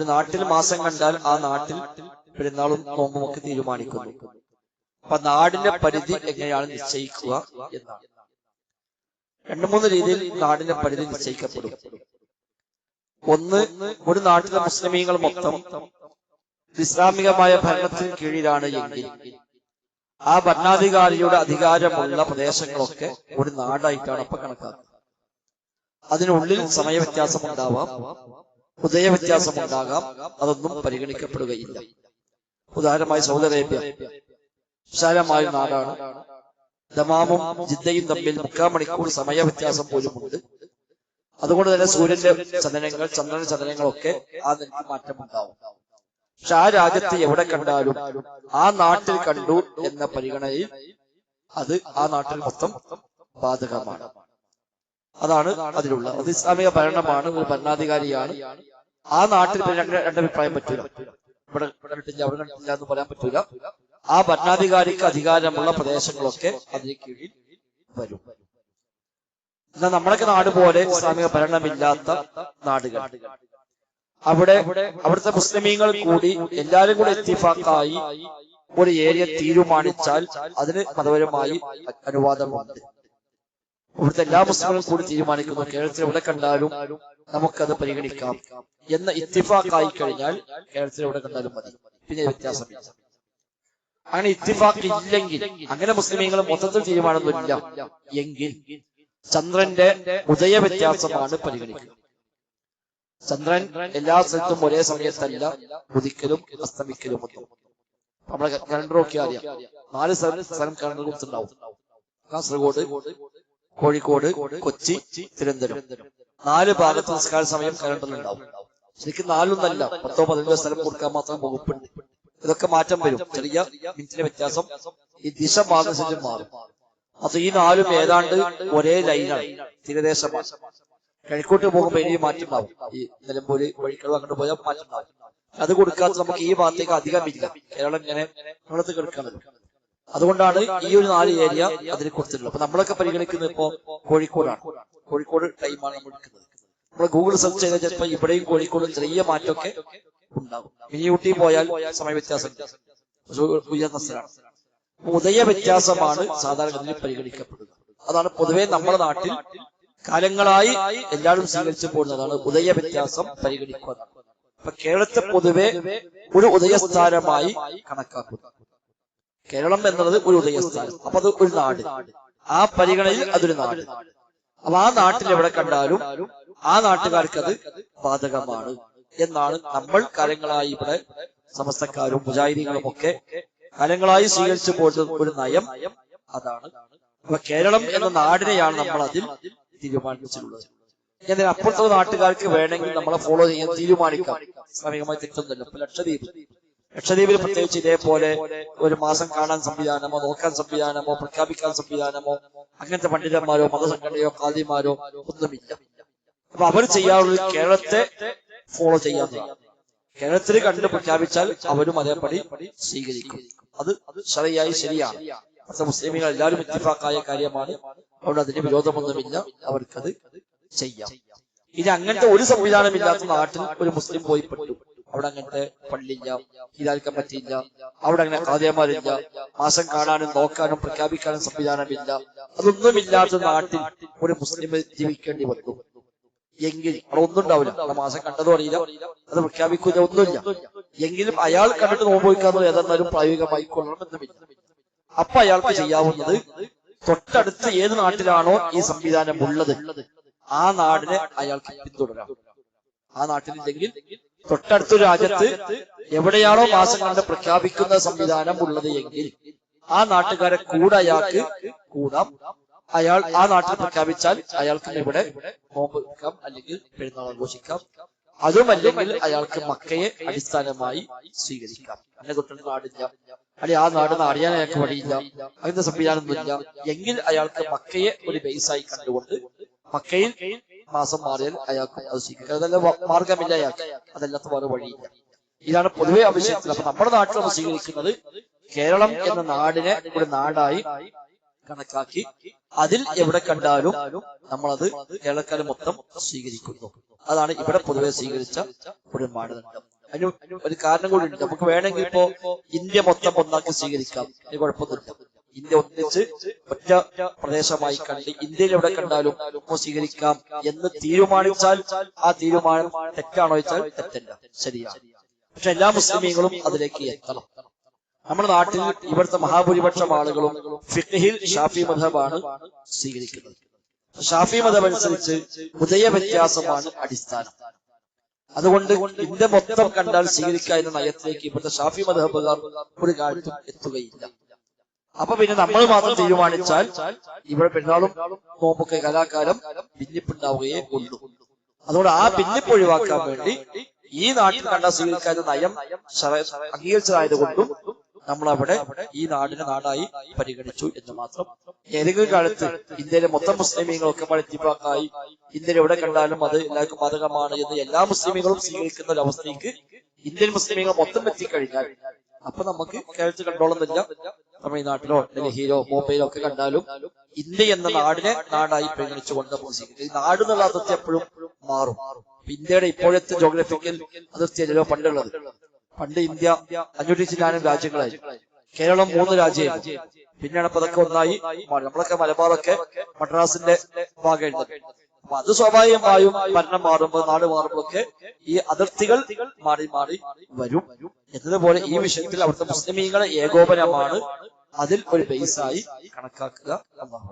ഒരു നാട്ടിൽ മാസം കണ്ടാൽ ആ നാട്ടിൽ പെരുന്നാളും നോമ്പും ഒക്കെ തീരുമാനിക്കുന്നു. അപ്പൊ നാടിന്റെ പരിധി എങ്ങനെയാണ് നിശ്ചയിക്കുക എന്നാണ്. 2-3 രീതിയിൽ നാടിന്റെ പരിധി നിശ്ചയിക്കപ്പെടും. ഒന്ന്, ഒരു നാട്ടിലെ മുസ്ലിമീങ്ങൾ മൊത്തം ഇസ്ലാമികമായ ഭരണത്തിന് കീഴിലാണ് എങ്കിൽ ആ ഭരണാധികാരിയുടെ അധികാരമുള്ള പ്രദേശങ്ങളൊക്കെ ഒരു നാടായിട്ടാണ് അപ്പൊ കണക്കാക്കുന്നത്. അതിനുള്ളിൽ സമയവ്യത്യാസം ഉണ്ടാവാം, ഉദയവ്യത്യാസം ഉണ്ടാകാം, അതൊന്നും പരിഗണിക്കപ്പെടുകയില്ല. ഉദാഹരണമായി സൗദി അറേബ്യ വിശാലമായ നാടാണ്. ദമാമും ജിദ്ദയും തമ്മിൽ 3/4 മണിക്കൂർ സമയവ്യത്യാസം പോലുമുണ്ട്. അതുകൊണ്ട് തന്നെ സൂര്യന്റെ ചലനങ്ങൾ, ചന്ദ്രന്റെ ചലനങ്ങളൊക്കെ ആ നിലയ്ക്ക് മാറ്റമുണ്ടാവും. പക്ഷെ ആ രാജ്യത്ത് എവിടെ കണ്ടാലും ആ നാട്ടിൽ കണ്ടു എന്ന പരിഗണനയിൽ അത് ആ നാട്ടിൽ മൊത്തം ബാധകമാണ്. അതാണ് അതിലുള്ള. അത് ഇസ്ലാമിക ഭരണമാണ്, ഒരു ഭരണാധികാരിയാണ്. ആ നാട്ടിൽ രണ്ടഭിപ്രായം പറ്റൂല. ഇവിടെ കണ്ടിട്ടില്ല, അവിടെ കണ്ടിട്ടില്ല എന്ന് പറയാൻ പറ്റൂല. ആ ഭരണാധികാരിക്ക് അധികാരമുള്ള പ്രദേശങ്ങളൊക്കെ അതിന് കീഴിൽ വരും. എന്നാൽ നമ്മളൊക്കെ നാട് പോലെ ഇസ്ലാമിക ഭരണമില്ലാത്ത നാടുകൾ, അവിടുത്തെ മുസ്ലിമീങ്ങൾ കൂടി എല്ലാവരും കൂടി ഇത്തിഫാഖായി ഒരു ഏരിയ തീരുമാനിച്ചാൽ അതിന് മതപരമായി അനുവാദമുണ്ട്. ഇവിടുത്തെ എല്ലാ മുസ്ലിങ്ങളും കൂടി തീരുമാനിക്കുന്നു കേരളത്തിൽ എവിടെ കണ്ടാലും നമുക്കത് പരിഗണിക്കാം എന്ന ഇത്തിഫാഖായി കഴിഞ്ഞാൽ കേരളത്തിൽ എവിടെ കണ്ടാലും മതി, പിന്നെ വ്യത്യാസമില്ല. അങ്ങനെ ഇത്തിഫാഖ് ഇല്ലെങ്കിൽ, അങ്ങനെ മുസ്ലിമീങ്ങൾ മൊത്തത്തിൽ തീരുമാനമൊന്നുമില്ല എങ്കിൽ ചന്ദ്രന്റെ ഉദയ വ്യത്യാസമാണ് പരിഗണിക്കുന്നത്. ചന്ദ്രൻ എല്ലാ സ്ഥലത്തും ഒരേ സമയത്തല്ല ഉദിക്കലും അസ്തമിക്കലും ഒന്നും. നമ്മളെ കലണ്ടർ നോക്കിയാൽ അറിയാം, 4 സ്ഥലം കലണ്ടർ കൊടുത്തുണ്ടാവും. കാസർഗോഡ്, കോഴിക്കോട്, കൊച്ചി, തിരുവനന്തപുരം, 4 ഭാഗത്ത് നിസ്കാര സമയം കലണ്ടറിലുണ്ടാവും. ശരിക്കും 4 ഒന്നല്ല, 10-15 സ്ഥലം കൊടുക്കാൻ മാത്രം വകുപ്പുണ്ട്. ഇതൊക്കെ മാറ്റം വരും, ചെറിയ മിനിറ്റിന്റെ വ്യത്യാസം. ഈ ദിശ മാറുന്നതിന് മാറും. അത് ഈ 4ഉം ഏതാണ്ട് ഒരേ ലൈനാണ്, തീരദേശമാണ്. കിഴക്കോട്ട് പോകുമ്പോൾ ഇനി മാറ്റണ്ടാവും. ഈ നിലമ്പൂര്, കോഴിക്കോട് അങ്ങോട്ട് പോയാൽ മാറ്റണ്ടാവും. അത് കൊടുക്കാത്ത നമുക്ക് ഈ ഭാഗത്തേക്ക് അധികമില്ല. കേരളം ഇങ്ങനെ നമ്മളത് കിടക്കുന്നത്. അതുകൊണ്ടാണ് ഈ ഒരു 4 ഏരിയ അതിന് കൊടുത്തിട്ടുള്ളത്. അപ്പൊ നമ്മളൊക്കെ പരിഗണിക്കുന്നത് ഇപ്പോ കോഴിക്കോടാണ്. കോഴിക്കോട് ടൈമാണ് നമ്മൾ എടുക്കുന്നത്. നമ്മൾ ഗൂഗിൾ സെർച്ച് ചെയ്താൽ ചിലപ്പോൾ ഇവിടെയും കോഴിക്കോടും ചെറിയ മാറ്റമൊക്കെ ഉണ്ടാകും. ഇനി ഊട്ടി പോയാൽ സമയ വ്യത്യാസം ഉയർന്ന സ്ഥലമാണ്. ഉദയ വ്യത്യാസമാണ് സാധാരണ പരിഗണിക്കപ്പെടുക. അതാണ് പൊതുവെ നമ്മുടെ നാട്ടിൽ കാലങ്ങളായി എല്ലാവരും സ്വീകരിച്ചു പോകുന്നതാണ് ഉദയ വ്യത്യാസം പരിഗണിക്കുക. അപ്പൊ കേരളത്തെ പൊതുവെ ഒരു ഉദയസ്ഥാനമായി കണക്കാക്കുന്നു. കേരളം എന്നുള്ളത് ഒരു ഉദയസ്ഥാനം, അപ്പൊ അത് ഒരു നാട്. ആ പരിഗണനയിൽ അതൊരു നാട്. അപ്പൊ ആ നാട്ടിൽ എവിടെ കണ്ടാലും ആ നാട്ടുകാർക്ക് അത് ബാധകമാണ് എന്നാണ് നമ്മൾ കാലങ്ങളായി ഇവിടെ സമസ്തക്കാരും മുജാഹിദീങ്ങളും ഒക്കെ കാലങ്ങളായി സ്വീകരിച്ചു പോകുന്ന ഒരു നയം അതാണ്. അപ്പൊ കേരളം എന്ന നാടിനെയാണ് നമ്മൾ അതിൽ തീരുമാനിച്ചിട്ടുള്ളത്. എന്നാൽ അപ്പുറത്തെ നാട്ടുകാർക്ക് വേണമെങ്കിൽ നമ്മളെ ഫോളോ ചെയ്യാൻ തീരുമാനിക്കാം, ഇസ്ലാമികമായി തെറ്റൊന്നുമില്ല. ഇപ്പൊ ലക്ഷദ്വീപിൽ പ്രത്യേകിച്ച് ഇതേപോലെ ഒരു മാസം കാണാൻ സംവിധാനമോ, നോക്കാൻ സംവിധാനമോ, പ്രഖ്യാപിക്കാൻ സംവിധാനമോ അങ്ങനത്തെ പണ്ഡിതന്മാരോ മതസംഘടനയോ ഖാദിമാരോ ഒന്നുമില്ല. അപ്പൊ അവർ ചെയ്യാറുള്ളത് കേരളത്തെ ഫോളോ ചെയ്യാവുന്നതാണ്. കേരളത്തിൽ കണ്ട് പ്രഖ്യാപിച്ചാൽ അവരും അതേപടി സ്വീകരിക്കും. അത് ശരിയായി ശരിയാണ്. അവിടുത്തെ മുസ്ലിമുകൾ എല്ലാവരും ഇത്തിഫാഖായ കാര്യമാണ്. അവിടെ അതിന് വിരോധമൊന്നുമില്ല, അവർക്കത് ചെയ്യാം. ഇനി അങ്ങനത്തെ ഒരു സംവിധാനമില്ലാത്ത നാട്ടിൽ ഒരു മുസ്ലിം പോയി പെട്ടു, അവിടെ അങ്ങനത്തെ പള്ളിയില്ല, ഹിലാൽക്കാൻ പറ്റിയില്ല, അവിടെ അങ്ങനെ ഖാദിമാരില്ല, മാസം കാണാനും നോക്കാനും പ്രഖ്യാപിക്കാനും സംവിധാനമില്ല, അതൊന്നുമില്ലാത്ത നാട്ടിൽ ഒരു മുസ്ലിം ജീവിക്കേണ്ടി വന്നു എങ്കിൽ അവിടെ ഒന്നും ഉണ്ടാവില്ല. അവിടെ മാസം കണ്ടതും അറിയില്ല, അത് പ്രഖ്യാപിക്കുക ഒന്നുമില്ല. എങ്കിലും അയാൾ കണ്ടിട്ട് നോമ്പോയിക്കാന്ന് ഏതെന്നാലും പ്രായോഗികമായി കൊള്ളണമെന്നുമില്ല. അപ്പൊ അയാൾക്ക് ചെയ്യാവുന്നത് തൊട്ടടുത്ത് ഏത് നാട്ടിലാണോ ഈ സംവിധാനം ഉള്ളത് ആ നാടിനെ അയാൾക്ക് പിന്തുടരാം. ആ നാട്ടിലില്ലെങ്കിൽ തൊട്ടടുത്തൊരു രാജ്യത്ത് എവിടെയാണോ മാസം കണ്ട് പ്രഖ്യാപിക്കുന്ന സംവിധാനം ഉള്ളത് എങ്കിൽ ആ നാട്ടുകാരെ കൂടെ അയാൾക്ക് കൂടാം. അയാൾ ആ നാട്ടിൽ പ്രഖ്യാപിച്ചാൽ അയാൾക്ക് ഇവിടെ നോമ്പ് വെക്കാം, അല്ലെങ്കിൽ പെരുന്നാൾ ആഘോഷിക്കാം. അതുമല്ലെങ്കിൽ അയാൾക്ക് മക്കയെ അടിസ്ഥാനമായി സ്വീകരിക്കാം. അങ്ങനെ തൊട്ടടുത്ത നാടില്ല, അല്ലെങ്കിൽ ആ നാടെന്ന് അറിയാൻ അയാൾക്ക് വഴിയില്ല, അങ്ങനത്തെ സംവിധാനമൊന്നുമില്ല എങ്കിൽ അയാൾക്ക് മക്കയെ ഒരു ബേസായി കണ്ടുകൊണ്ട് മക്കയിൽ മാസം മാറിയാൽ അയാൾക്ക് അത് സ്വീകരിക്കാം. അതല്ല മാർഗമില്ല അയാൾക്ക്, അതല്ലാത്ത വേറെ വഴിയില്ല. ഇതാണ് പൊതുവെ ആവശ്യത്തിൽ. അപ്പൊ നമ്മുടെ നാട്ടിൽ നമ്മൾ സ്വീകരിക്കുന്നത് കേരളം എന്ന നാടിനെ ഒരു നാടായി കണക്കാക്കി അതിൽ എവിടെ കണ്ടാലും നമ്മളത് കേരളക്കാരെ മൊത്തം സ്വീകരിക്കുന്നു. അതാണ് ഇവിടെ പൊതുവെ സ്വീകരിച്ച ഒരു മാനദണ്ഡം. അതിന് ഒരു കാരണം കൂടി ഉണ്ട്. നമുക്ക് വേണമെങ്കിൽ ഇപ്പോ ഇന്ത്യ മൊത്തം ഒന്നാക്കി സ്വീകരിക്കാം, അതിന് കുഴപ്പമൊന്നുമില്ല. ഇന്ത്യ ഒന്നിച്ച് ഒറ്റ പ്രദേശമായി കണ്ട് ഇന്ത്യയിൽ എവിടെ കണ്ടാലും സ്വീകരിക്കാം എന്ന് തീരുമാനിച്ചാൽ ആ തീരുമാനം തെറ്റാണോ വെച്ചാൽ തെറ്റല്ല, ശരിയാണ്. പക്ഷെ എല്ലാ മുസ്ലിമീങ്ങളും അതിലേക്ക് എത്തണം. നമ്മുടെ നാട്ടിൽ ഇവിടുത്തെ മഹാഭൂരിപക്ഷം ആളുകളും ഫിഖ്ഹിൽ ഷാഫി മദ്ഹബാണ് സ്വീകരിക്കുന്നത്. ഷാഫി മദ്ഹബ് അനുസരിച്ച് ഉദയ വ്യത്യാസമാണ് അടിസ്ഥാനം. അതുകൊണ്ട് ഇന്ത്യ മൊത്തം കണ്ടാൽ സ്വീകരിക്കുക എന്ന നയത്തിലേക്ക് ഇവിടുത്തെ ഷാഫി മദ്ഹബുകാർ ഒരു കാലത്തും എത്തുകയില്ല. അപ്പൊ പിന്നെ നമ്മൾ മാത്രം തീരുമാനിച്ചാൽ ഇവിടെ പെരുന്നാളും നോമ്പൊക്കെ കലാകാലം ഭിന്നിപ്പുണ്ടാവുകയേ ഉള്ളൂ. അതുകൊണ്ട് ആ ഭിന്നിപ്പ് ഒഴിവാക്കാൻ വേണ്ടി ഈ നാട്ടിൽ കണ്ടാൽ സ്വീകരിക്കാൻ നയം അംഗീകരിച്ചതായതുകൊണ്ടും നമ്മളവിടെ ഈ നാടിനെ നാടായി പരിഗണിച്ചു എന്ന് മാത്രം. ഏതെങ്കിലും കാലത്ത് ഇന്ത്യയിലെ മൊത്തം മുസ്ലിമീങ്ങളൊക്കെ ഇത്തിഫാഖായി ഇന്ത്യയിൽ എവിടെ കണ്ടാലും അത് എല്ലാവർക്കും ബാധകമാണ് എന്ന് എല്ലാ മുസ്ലിമീങ്ങളും സ്വീകരിക്കുന്ന ഒരു അവസ്ഥയ്ക്ക് ഇന്ത്യൻ മുസ്ലിമീങ്ങൾ മൊത്തം എത്തിക്കഴിഞ്ഞാൽ അപ്പൊ നമുക്ക് കേരളത്തിൽ കണ്ടോളുന്നില്ല, തമിഴ്നാട്ടിലോ ഡൽഹിയിലോ ബോംബെയിലോ ഒക്കെ കണ്ടാലും ഇന്ത്യ എന്ന നാടിനെ നാടായി പരിഗണിച്ചുകൊണ്ട് സ്വീകരിക്കും. ഈ നാട് എന്നുള്ള അതിർത്തി എപ്പോഴും മാറും. ഇന്ത്യയുടെ ഇപ്പോഴത്തെ ജോഗ്രഫിക്കൽ അതിർത്തിയല്ലോ പണ്ടുള്ളത്. പണ്ട് ഇന്ത്യ 500 രാജ്യങ്ങളായി, കേരളം 3 രാജ്യമായി. പിന്നെയാണ് ഇപ്പൊ അതൊക്കെ ഒന്നായി മാറി. നമ്മളൊക്കെ മലബാറൊക്കെ മദ്രാസിന്റെ ഭാഗമുണ്ട്. അപ്പൊ അത് സ്വാഭാവികമായും ഭരണം മാറുമ്പോൾ നാട് മാറുമ്പോഴൊക്കെ ഈ അതിർത്തികൾ മാറി മാറി വരും. എന്നതുപോലെ ഈ വിഷയത്തിൽ അവിടുത്തെ മുസ്ലിമീങ്ങളെ ഏകോപനമാണ് അതിൽ ഒരു ബേസായി കണക്കാക്കുക എന്നാണ്.